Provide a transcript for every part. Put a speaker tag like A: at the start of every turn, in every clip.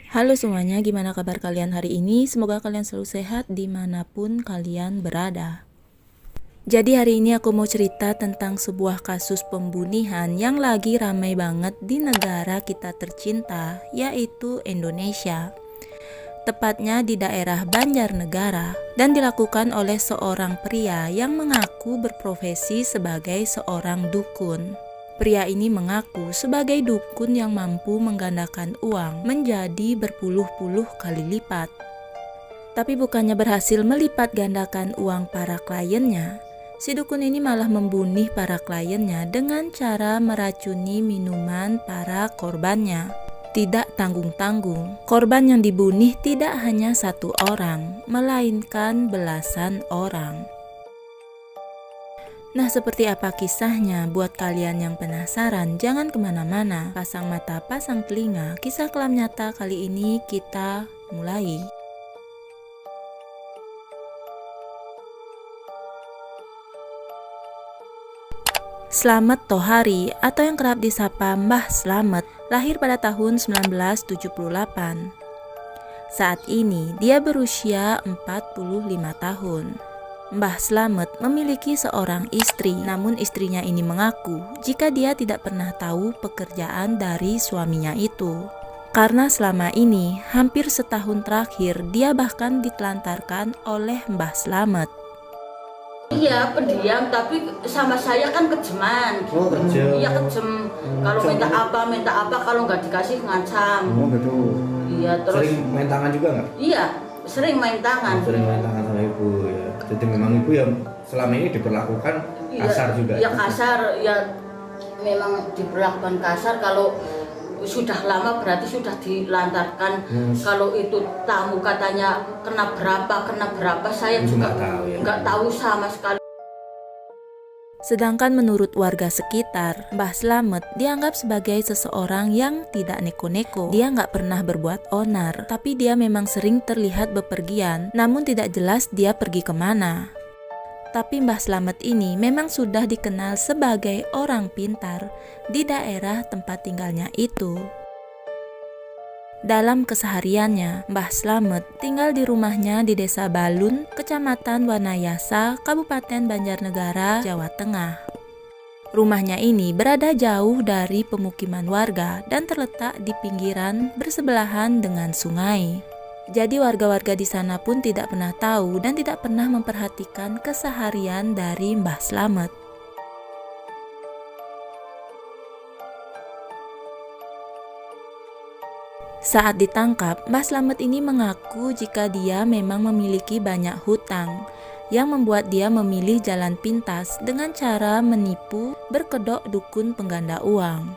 A: Halo semuanya, gimana kabar kalian hari ini? Semoga kalian selalu sehat dimanapun kalian berada. Jadi hari ini aku mau cerita tentang sebuah kasus pembunuhan yang lagi ramai banget di negara kita tercinta, yaitu Indonesia. Tepatnya di daerah Banjarnegara, dan dilakukan oleh seorang pria yang mengaku berprofesi sebagai seorang dukun. Pria ini mengaku sebagai dukun yang mampu menggandakan uang menjadi berpuluh-puluh kali lipat. Tapi bukannya berhasil melipat gandakan uang para kliennya, si dukun ini malah membunuh para kliennya dengan cara meracuni minuman para korbannya. Tidak tanggung-tanggung, korban yang dibunuh tidak hanya satu orang, melainkan belasan orang. Nah, seperti apa kisahnya? Buat kalian yang penasaran, jangan kemana-mana. Pasang mata, pasang telinga. Kisah kelam nyata kali ini kita mulai. Slamet Tohari atau yang kerap disapa Mbah Slamet lahir pada tahun 1978. Saat ini dia berusia 45 tahun. Mbah Slamet memiliki seorang istri, namun istrinya ini mengaku jika dia tidak pernah tahu pekerjaan dari suaminya itu. Karena selama ini, hampir setahun terakhir, dia bahkan ditelantarkan oleh Mbah Slamet.
B: Iya, pendiam, tapi sama saya kan kejeman.
C: Oh, kejem.
B: Iya, kejem. Kalau minta apa, kalau nggak dikasih ngancam.
C: Oh gitu.
B: Iya, terus
C: Sering main tangan juga nggak?
B: iya, sering main tangan.
C: Sering main tangan sama ibu ya. Jadi memang ibu yang selama ini diperlakukan kasar juga.
B: Iya, kasar. Ya memang diperlakukan kasar. Kalau sudah lama berarti sudah dilantarkan. Kalau itu tamu katanya kena berapa, saya
C: Ibu
B: juga
C: nggak tahu ya.
B: nggak tahu sama sekali.
A: Sedangkan menurut warga sekitar, Mbah Slamet dianggap sebagai seseorang yang tidak neko-neko. Dia nggak pernah berbuat onar, tapi dia memang sering terlihat bepergian, namun tidak jelas dia pergi kemana. Tapi Mbah Slamet ini memang sudah dikenal sebagai orang pintar di daerah tempat tinggalnya itu. Dalam kesehariannya, Mbah Slamet tinggal di rumahnya di Desa Balun, Kecamatan Wanayasa, Kabupaten Banjarnegara, Jawa Tengah. Rumahnya ini berada jauh dari pemukiman warga dan terletak di pinggiran bersebelahan dengan sungai. Jadi warga-warga di sana pun tidak pernah tahu dan tidak pernah memperhatikan keseharian dari Mbah Slamet. Saat ditangkap, Mbah Slamet ini mengaku jika dia memang memiliki banyak hutang yang membuat dia memilih jalan pintas dengan cara menipu berkedok dukun pengganda uang.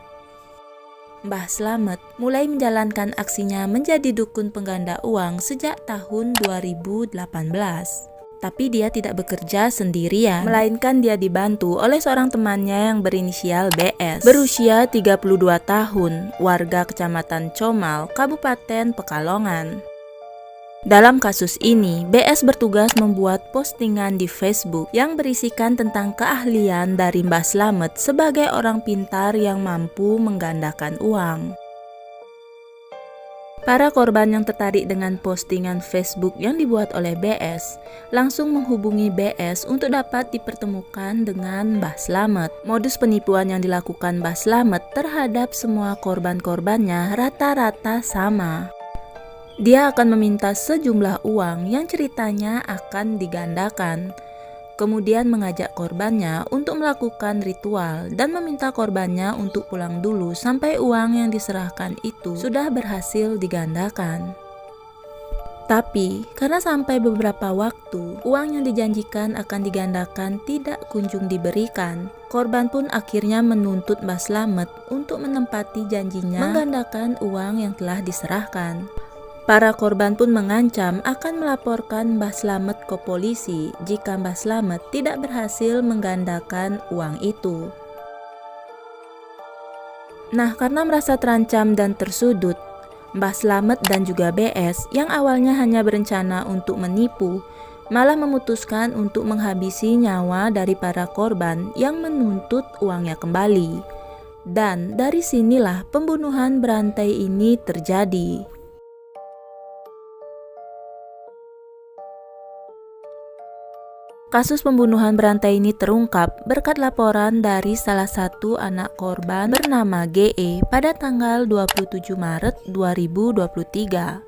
A: Mbah Slamet mulai menjalankan aksinya menjadi dukun pengganda uang sejak tahun 2018. Tapi dia tidak bekerja sendirian, melainkan dia dibantu oleh seorang temannya yang berinisial BS, berusia 32 tahun, warga Kecamatan Comal, Kabupaten Pekalongan. Dalam kasus ini, BS bertugas membuat postingan di Facebook yang berisikan tentang keahlian dari Mbah Slamet sebagai orang pintar yang mampu menggandakan uang. Para korban yang tertarik dengan postingan Facebook yang dibuat oleh BS langsung menghubungi BS untuk dapat dipertemukan dengan Mbah Slamet. Modus penipuan yang dilakukan Mbah Slamet terhadap semua korban-korbannya rata-rata sama. Dia akan meminta sejumlah uang yang ceritanya akan digandakan. Kemudian mengajak korbannya untuk melakukan ritual dan meminta korbannya untuk pulang dulu sampai uang yang diserahkan itu sudah berhasil digandakan. Tapi karena sampai beberapa waktu uang yang dijanjikan akan digandakan tidak kunjung diberikan, korban pun akhirnya menuntut Mbah Slamet untuk menempati janjinya menggandakan uang yang telah diserahkan. Para korban pun mengancam akan melaporkan Mbah Slamet ke polisi jika Mbah Slamet tidak berhasil menggandakan uang itu. Nah, karena merasa terancam dan tersudut, Mbah Slamet dan juga BS yang awalnya hanya berencana untuk menipu, malah memutuskan untuk menghabisi nyawa dari para korban yang menuntut uangnya kembali. Dan dari sinilah pembunuhan berantai ini terjadi. Kasus pembunuhan berantai ini terungkap berkat laporan dari salah satu anak korban bernama GE pada tanggal 27 Maret 2023.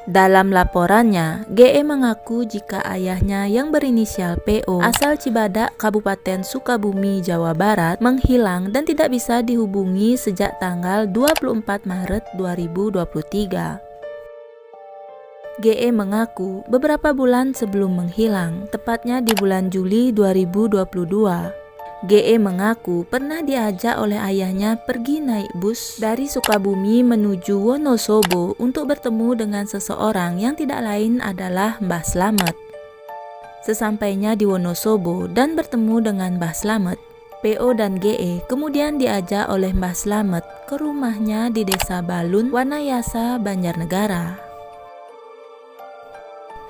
A: Dalam laporannya, GE mengaku jika ayahnya yang berinisial PO asal Cibadak, Kabupaten Sukabumi, Jawa Barat menghilang dan tidak bisa dihubungi sejak tanggal 24 Maret 2023. GE mengaku beberapa bulan sebelum menghilang, tepatnya di bulan Juli 2022, GE mengaku pernah diajak oleh ayahnya pergi naik bus dari Sukabumi menuju Wonosobo untuk bertemu dengan seseorang yang tidak lain adalah Mbah Slamet. Sesampainya di Wonosobo dan bertemu dengan Mbah Slamet, PO dan GE kemudian diajak oleh Mbah Slamet ke rumahnya di Desa Balun, Wanayasa, Banjarnegara.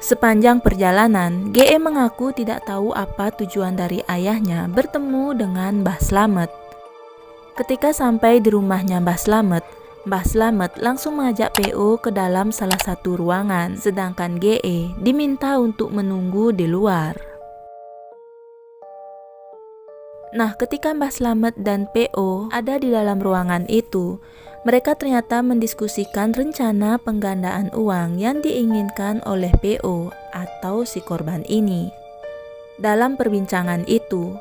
A: Sepanjang perjalanan, GE mengaku tidak tahu apa tujuan dari ayahnya bertemu dengan Mbah Slamet. Ketika sampai di rumahnya Mbah Slamet langsung mengajak PO ke dalam salah satu ruangan, sedangkan GE diminta untuk menunggu di luar. Nah, ketika Mbah Slamet dan PO ada di dalam ruangan itu, mereka ternyata mendiskusikan rencana penggandaan uang yang diinginkan oleh PO atau si korban ini. Dalam perbincangan itu,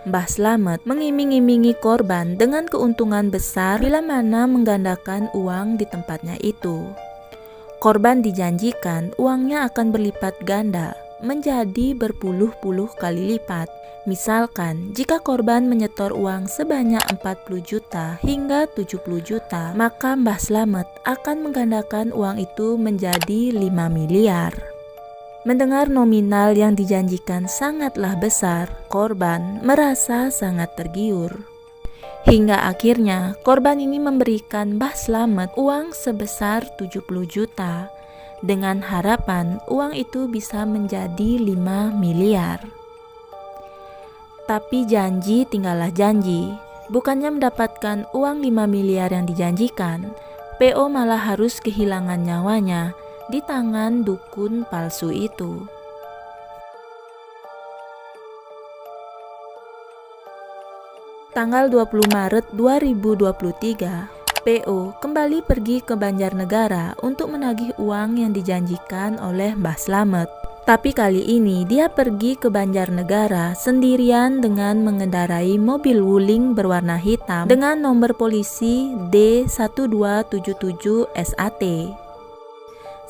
A: Mbah Slamet mengiming-imingi korban dengan keuntungan besar bila mana menggandakan uang di tempatnya itu. Korban dijanjikan uangnya akan berlipat ganda menjadi berpuluh-puluh kali lipat. Misalkan, jika korban menyetor uang sebanyak 40 juta hingga 70 juta, maka Mbah Slamet akan menggandakan uang itu menjadi 5 miliar. Mendengar nominal yang dijanjikan sangatlah besar, korban merasa sangat tergiur. Hingga akhirnya, korban ini memberikan Mbah Slamet uang sebesar 70 juta, dengan harapan uang itu bisa menjadi 5 miliar. Tapi janji tinggallah janji. Bukannya mendapatkan uang 5 miliar yang dijanjikan, PO malah harus kehilangan nyawanya di tangan dukun palsu itu. Tanggal 20 Maret 2023, PO kembali pergi ke Banjarnegara untuk menagih uang yang dijanjikan oleh Mbah Slamet. Tapi kali ini dia pergi ke Banjarnegara sendirian dengan mengendarai mobil wuling berwarna hitam dengan nomor polisi D1277 SAT.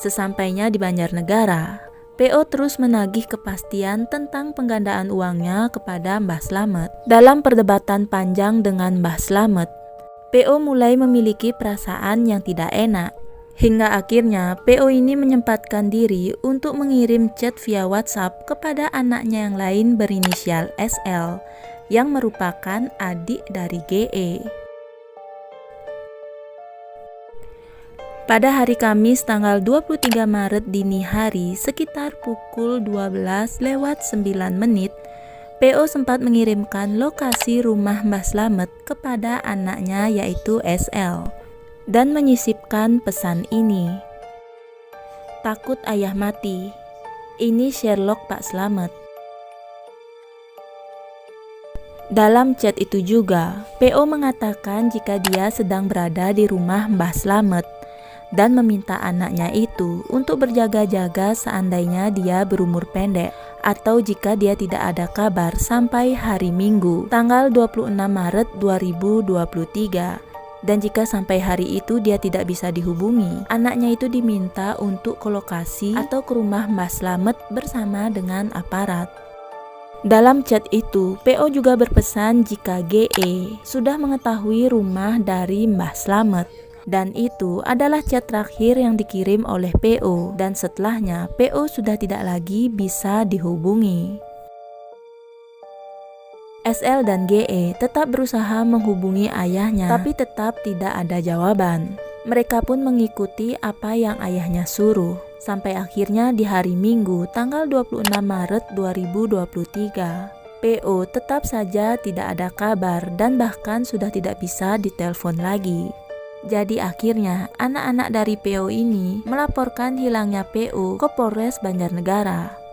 A: Sesampainya di Banjarnegara, PO terus menagih kepastian tentang penggandaan uangnya kepada Mbah Slamet. Dalam perdebatan panjang dengan Mbah Slamet, PO mulai memiliki perasaan yang tidak enak. Hingga akhirnya PO ini menyempatkan diri untuk mengirim chat via WhatsApp kepada anaknya yang lain berinisial SL yang merupakan adik dari GE. Pada hari Kamis tanggal 23 Maret dini hari sekitar pukul 12:09, PO sempat mengirimkan lokasi rumah Mbah Slamet kepada anaknya yaitu SL. Dan menyisipkan pesan ini. Takut ayah mati. Ini Sherlock Pak Slamet. Dalam chat itu juga, PO mengatakan jika dia sedang berada di rumah Mbah Slamet dan meminta anaknya itu untuk berjaga-jaga seandainya dia berumur pendek atau jika dia tidak ada kabar sampai hari Minggu, tanggal 26 Maret 2023. Dan jika sampai hari itu dia tidak bisa dihubungi, anaknya itu diminta untuk ke lokasi atau ke rumah Mbah Slamet bersama dengan aparat. Dalam chat itu, PO juga berpesan jika GE sudah mengetahui rumah dari Mbah Slamet. Dan itu adalah chat terakhir yang dikirim oleh PO, dan setelahnya PO sudah tidak lagi bisa dihubungi. SL dan GE tetap berusaha menghubungi ayahnya, tapi tetap tidak ada jawaban. Mereka pun mengikuti apa yang ayahnya suruh, sampai akhirnya di hari Minggu tanggal 26 Maret 2023, PO tetap saja tidak ada kabar dan bahkan sudah tidak bisa ditelepon lagi. Jadi akhirnya anak-anak dari PO ini melaporkan hilangnya PO ke Polres Banjarnegara.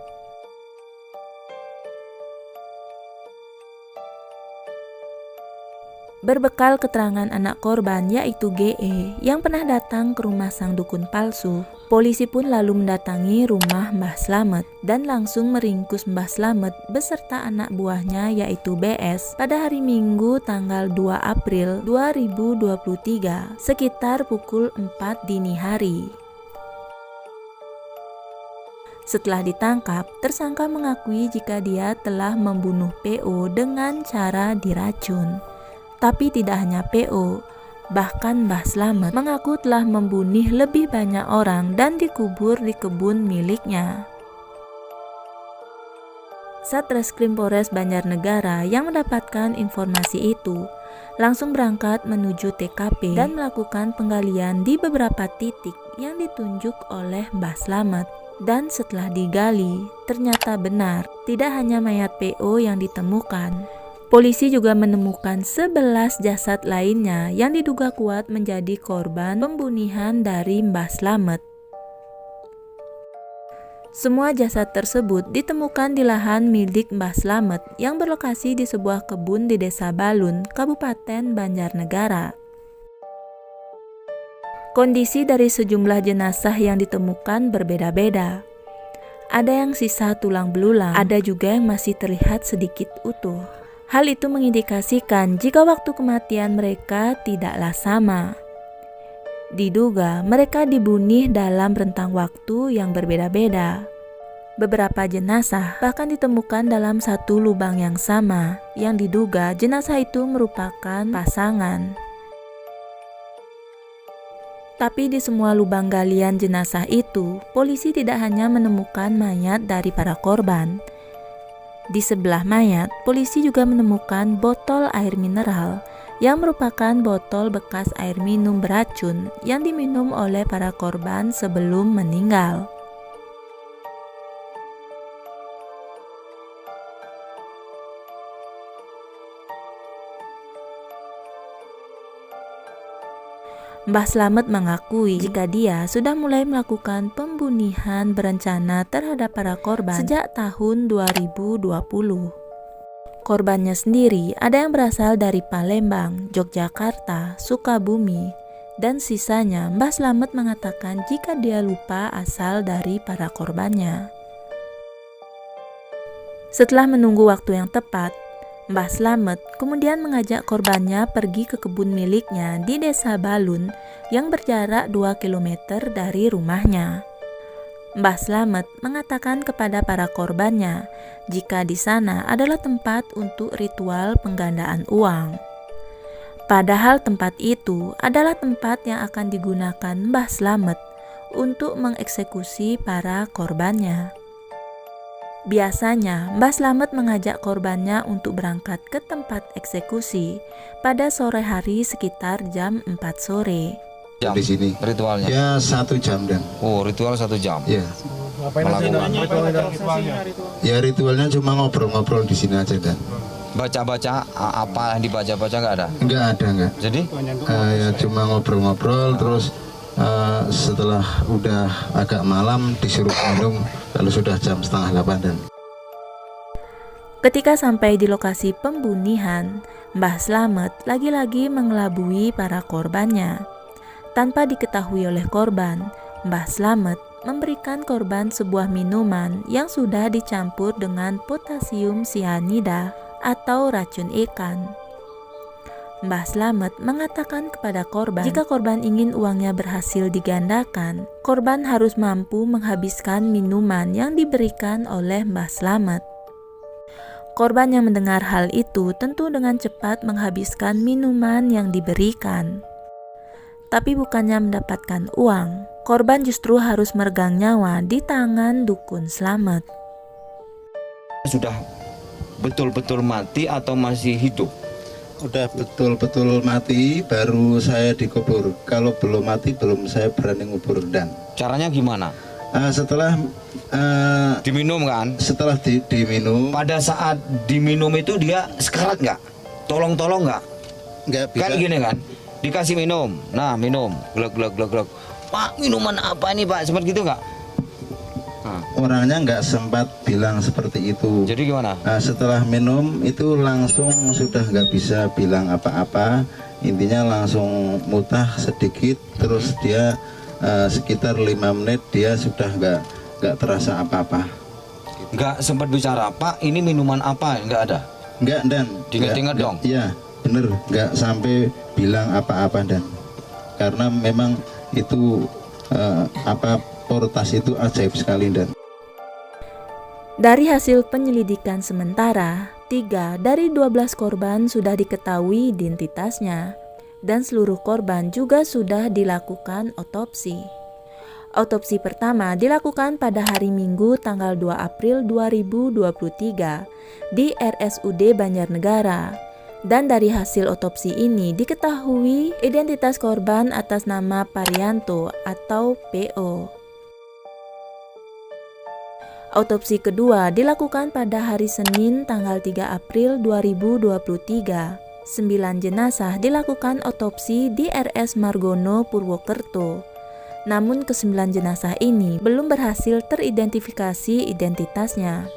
A: Berbekal keterangan anak korban yaitu GE yang pernah datang ke rumah sang dukun palsu, polisi pun lalu mendatangi rumah Mbah Slamet dan langsung meringkus Mbah Slamet beserta anak buahnya yaitu BS pada hari Minggu tanggal 2 April 2023 sekitar pukul 4 dini hari. Setelah ditangkap, tersangka mengakui jika dia telah membunuh PO dengan cara diracun. Tapi tidak hanya PO, bahkan Mbah Slamet mengaku telah membunuh lebih banyak orang dan dikubur di kebun miliknya. Satreskrim Polres Banjarnegara yang mendapatkan informasi itu langsung berangkat menuju TKP dan melakukan penggalian di beberapa titik yang ditunjuk oleh Mbah Slamet. Dan setelah digali, ternyata benar, tidak hanya mayat PO yang ditemukan. Polisi juga menemukan 11 jasad lainnya yang diduga kuat menjadi korban pembunuhan dari Mbah Slamet. Semua jasad tersebut ditemukan di lahan milik Mbah Slamet yang berlokasi di sebuah kebun di Desa Balun, Kabupaten Banjarnegara. Kondisi dari sejumlah jenazah yang ditemukan berbeda-beda. Ada yang sisa tulang belulang, ada juga yang masih terlihat sedikit utuh. Hal itu mengindikasikan jika waktu kematian mereka tidaklah sama. Diduga mereka dibunuh dalam rentang waktu yang berbeda-beda. Beberapa jenazah bahkan ditemukan dalam satu lubang yang sama, yang diduga jenazah itu merupakan pasangan. Tapi di semua lubang galian jenazah itu, polisi tidak hanya menemukan mayat dari para korban. Di sebelah mayat, polisi juga menemukan botol air mineral yang merupakan botol bekas air minum beracun yang diminum oleh para korban sebelum meninggal. Mbah Slamet mengakui jika dia sudah mulai melakukan pembunuhan berencana terhadap para korban sejak tahun 2020. Korbannya sendiri ada yang berasal dari Palembang, Yogyakarta, Sukabumi, dan sisanya Mbah Slamet mengatakan jika dia lupa asal dari para korbannya. Setelah menunggu waktu yang tepat, Mbah Slamet kemudian mengajak korbannya pergi ke kebun miliknya di Desa Balun yang berjarak 2 km dari rumahnya. Mbah Slamet mengatakan kepada para korbannya jika di sana adalah tempat untuk ritual penggandaan uang. Padahal tempat itu adalah tempat yang akan digunakan Mbah Slamet untuk mengeksekusi para korbannya. Biasanya, Mbah Slamet mengajak korbannya untuk berangkat ke tempat eksekusi pada sore hari sekitar jam 4 sore.
D: Jam
E: Di sini
D: ritualnya?
E: ya 1 jam dan.
D: Oh, ritual 1 jam.
E: Ya. Ya ritualnya cuma ngobrol-ngobrol di sini aja dan.
D: Baca-baca apa yang dibaca-baca nggak ada?
E: Enggak.
D: Jadi?
E: Ya cuma ngobrol-ngobrol terus setelah udah agak malam disuruh minum lalu sudah jam 7:30 dan.
A: Ketika sampai di lokasi pembunuhan, Mbah Slamet lagi-lagi mengelabui para korbannya. Tanpa diketahui oleh korban, Mbah Slamet memberikan korban sebuah minuman yang sudah dicampur dengan potasium sianida atau racun ikan. Mbah Slamet mengatakan kepada korban, jika korban ingin uangnya berhasil digandakan, korban harus mampu menghabiskan minuman yang diberikan oleh Mbah Slamet. Korban yang mendengar hal itu tentu dengan cepat menghabiskan minuman yang diberikan. Tapi bukannya mendapatkan uang, korban justru harus meregang nyawa di tangan dukun Slamet.
D: Sudah betul-betul mati atau masih hidup?
E: Udah betul-betul mati baru saya dikubur. Kalau belum mati belum saya berani ngubur dan.
D: Caranya gimana?
E: Setelah
D: Diminum kan?
E: setelah diminum
D: Pada saat diminum itu dia sekarat nggak? Tolong-tolong nggak?
E: nggak bisa.
D: Kan gini kan? Dikasih minum, nah minum, glek. Pak, minuman apa ini Pak? Seperti gitu nggak?
E: orangnya nggak sempat bilang seperti itu.
D: Jadi gimana?
E: Nah, setelah minum itu langsung sudah nggak bisa bilang apa-apa, intinya langsung mutah sedikit, terus dia sekitar 5 menit dia sudah nggak terasa apa-apa.
D: Nggak sempat bicara, Pak ini minuman apa? Nggak ada?
E: Nggak, Dan.
D: Diingat-ingat dong?
E: Iya, bener, nggak sampai bilang apa-apa, Dan. Karena memang itu portas itu ajaib sekali, Dan.
A: Dari hasil penyelidikan sementara, 3 dari 12 korban sudah diketahui identitasnya dan seluruh korban juga sudah dilakukan otopsi. Otopsi pertama dilakukan pada hari Minggu tanggal 2 April 2023 di RSUD Banjarnegara. Dan dari hasil otopsi ini diketahui identitas korban atas nama Parianto atau PO. Otopsi kedua dilakukan pada hari Senin tanggal 3 April 2023. 9 jenazah dilakukan otopsi di RS Margono, Purwokerto. Namun ke-9 jenazah ini belum berhasil teridentifikasi identitasnya.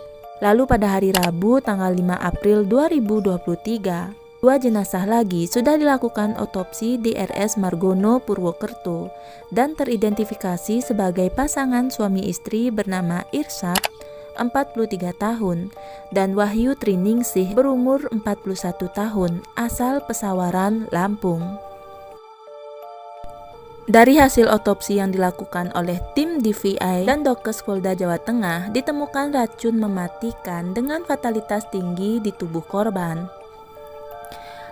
A: Lalu pada hari Rabu tanggal 5 April 2023, 2 jenazah lagi sudah dilakukan otopsi di RS Margono, Purwokerto dan teridentifikasi sebagai pasangan suami istri bernama Irsyad, 43 tahun, dan Wahyu Triningsih berumur 41 tahun, asal Pesawaran, Lampung. Dari hasil otopsi yang dilakukan oleh tim DVI dan Dokes Polda Jawa Tengah, ditemukan racun mematikan dengan fatalitas tinggi di tubuh korban.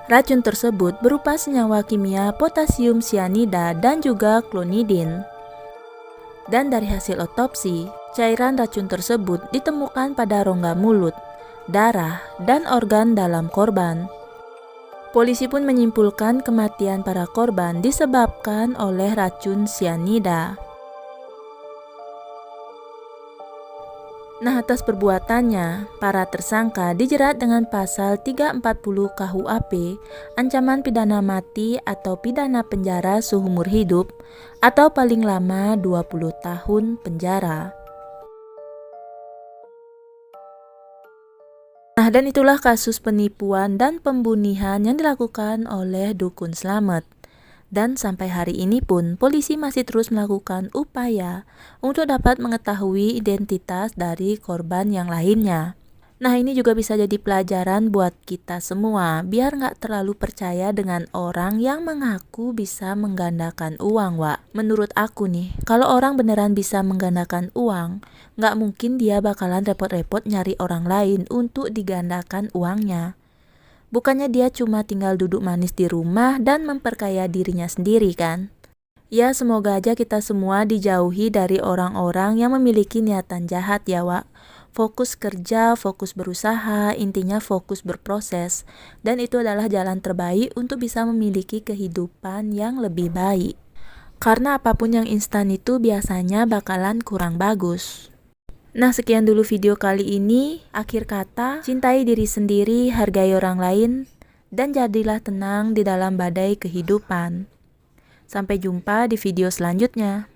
A: Racun tersebut berupa senyawa kimia potasium sianida dan juga klonidin. Dan dari hasil otopsi, cairan racun tersebut ditemukan pada rongga mulut, darah, dan organ dalam korban. Polisi pun menyimpulkan kematian para korban disebabkan oleh racun sianida. Nah, atas perbuatannya, para tersangka dijerat dengan pasal 340 KUHP, ancaman pidana mati atau pidana penjara seumur hidup, atau paling lama 20 tahun penjara. Nah, dan itulah kasus penipuan dan pembunuhan yang dilakukan oleh Dukun Slamet. Dan sampai hari ini pun polisi masih terus melakukan upaya untuk dapat mengetahui identitas dari korban yang lainnya. Nah, ini juga bisa jadi pelajaran buat kita semua, biar nggak terlalu percaya dengan orang yang mengaku bisa menggandakan uang, Wak. Menurut aku nih, kalau orang beneran bisa menggandakan uang, nggak mungkin dia bakalan repot-repot nyari orang lain untuk digandakan uangnya. Bukannya dia cuma tinggal duduk manis di rumah dan memperkaya dirinya sendiri kan? Ya, semoga aja kita semua dijauhi dari orang-orang yang memiliki niatan jahat ya, Wak. Fokus kerja, fokus berusaha, intinya fokus berproses. Dan itu adalah jalan terbaik untuk bisa memiliki kehidupan yang lebih baik. Karena apapun yang instan itu biasanya bakalan kurang bagus. Nah, sekian dulu video kali ini. Akhir kata, cintai diri sendiri, hargai orang lain, dan jadilah tenang di dalam badai kehidupan. Sampai jumpa di video selanjutnya.